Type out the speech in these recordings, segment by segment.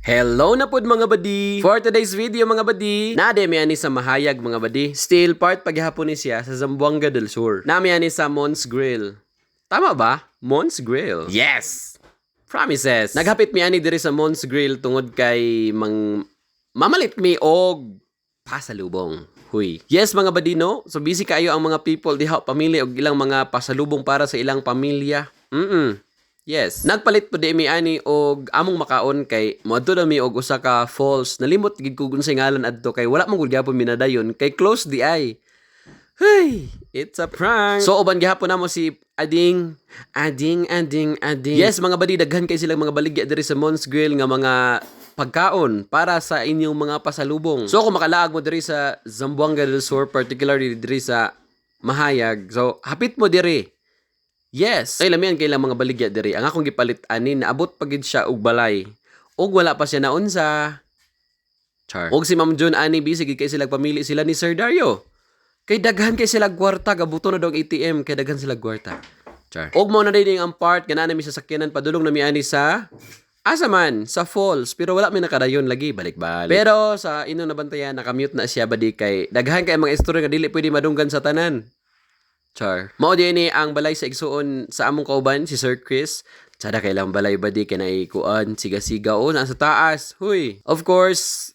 Hello na pod mga badi! For today's video mga badi, nademi ani sa Mahayag mga badi. Still part paghapon ni siya sa Zamboanga del Sur. Nami ani sa Mons Grill. Tama ba? Mons Grill. Yes! Promises. Naghapit mi ani diri sa Mons Grill tungod kay mamalit mi og pasalubong. Huy. Yes mga badi no? So busy kayo ang mga people diha pamili og ilang mga pasalubong para sa ilang pamilya. Yes. Nagpalit po di mi ani og among makaon kay moadto na mi og usa ka falls. Nalimot gid ko unsay ngalan adto kay wala man gud gyapon minadayon kay close di ay. Hey, it's a prank. So uban gihapon namo si Ading. Yes mga badi, daghan kay silang mga baligya diri sa Mons Grill nga mga pagkaon para sa inyong mga pasalubong. So kung makalaag mo diri sa Zamboanga del Sur, particularly diri sa Mahayag, so hapit mo diri. Yes. Ay lamian kay lang mga baligya diri. Ang akong gipalit ani naabot pagid siya og balay. Og wala pa siya naunsa. Char. Og si Ma'am June ani busy gid kay sila pamili sila ni Sir Dario. Kay daghan kay sila kwarta gabuto na dog ATM kay daghan sila kwarta. Char. Og mo na din ang part kanana mi sa sakyanan padulong na mi ani sa Asaman sa falls pero wala mi nakadayon lagi balik-balik. Pero sa inyong nabantayan nakamute na siya badi kay daghan kay mga istorya nga dili pwede madunggan sa tanan. Char. Mao din ni ang balay sa igsuon sa among kauban si Sir Chris. Sada kay lang balay badi kay naikuan siga-siga o nasa taas. Huy. Of course,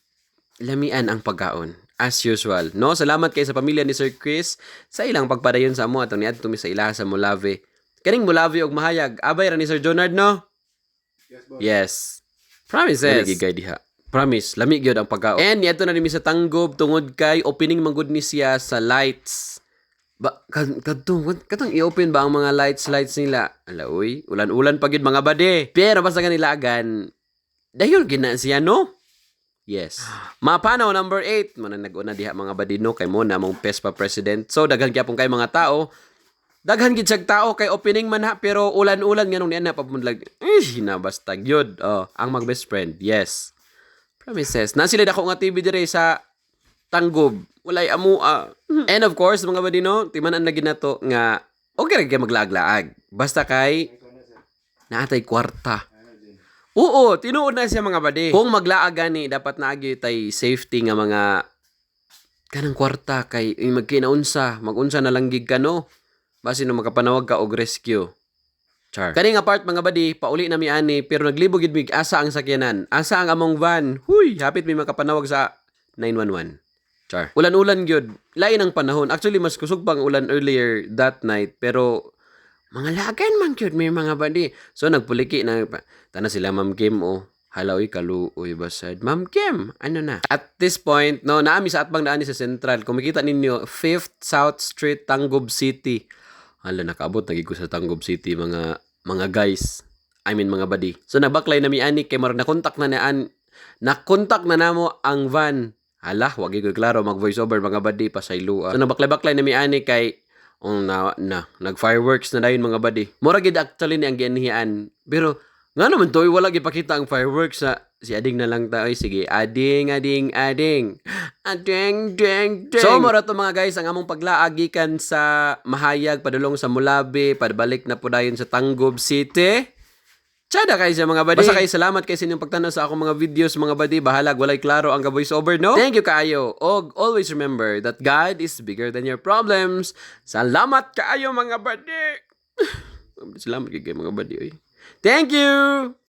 lamian ang pagkaon as usual. No, salamat kay sa pamilya ni Sir Chris sa ilang pagpadayon sa amo atong niadto mi sa ilaha sa Molave. Kaning Molave og Mahayag, abay ra ni Sir Jonard no? Yes, boss. Yes. Promises. Gigay diha. Promise, lami gyud ang pagkaon. And niadto na nimi sa Tanggob tungod kay opening manggod ni siya sa lights. Katong i-open ba ang mga lights nila? Ala, uy, ulan-ulan pa gid mga bade. Pero basta kanilagan, dayon gina siya, no? Yes. Mapanaw number 8. Muna nag-una diha mga badino kay mo na mong PESPA president. So, daghan gyapon kay mga tao. Daghan gid siyag tao kay opening man ha, pero ulan-ulan nganong niya na papunlag. Hinabastag yun. Oh, ang mag best friend. Yes. Promises. Na sila dako nga TV dire sa Tanggob. Walay amua. And of course, mga badino, timanan lagi na to nga okay rin kayo maglaag-laag. Basta kay naatay kwarta. Oo, tinuod na siya mga badi. Kung maglaag gani, dapat naagi tay safety nga mga kanang kwarta kay magkinaunsa. Magunsa na lang gig ka no. Basi no makapanawag ka og rescue. Char. Kani nga part mga badi, pauli na mi ani pero naglibog gid mig asa ang sakyanan. Asa ang among van. Huy, hapit mi makapanawag sa 911. Char. Ulan-ulan gyud. Lain ang panahon. Actually, mas kusog pang ulan earlier that night. Pero, mga lagan man gyud may mga badi. So, nagpuliki na. Tana sila, Ma'am Kim, oh. Halaw, kaluoy, basad. Ma'am Kim, ano na? At this point, no, naami sa atbang daan sa Central. Kung makita ninyo, 5th South Street, Tanggob City. Hala, nakaabot. Nagig ko sa Tanggob City, mga guys. I mean, mga badi. So, nabaklay na mi ani kay mar nakontak na namo ang van. Hala, wag ko klaro mag voice over mga badi pasaylua. So nabaklay-baklay na mi ani kay nag-fireworks na dayon mga badi. Mura gid actually ni ang gianhian. Pero nga naman toy wala gipakita ang fireworks sa si Ading na lang ta. Oy sige, ading. So mura to mga guys ang among paglaag gikan sa Mahayag padulong sa Molave, padbalik na po dayon sa Tanggob City. Tsada kayo sa mga badi. Basta kayo salamat kayo sa inyong pagtanaw sa akong mga videos mga badi. Bahalag, walay klaro ang voice over, no? Thank you kayo. Og always remember that God is bigger than your problems. Salamat kayo mga badi. Salamat kayo mga badi. Oy. Thank you!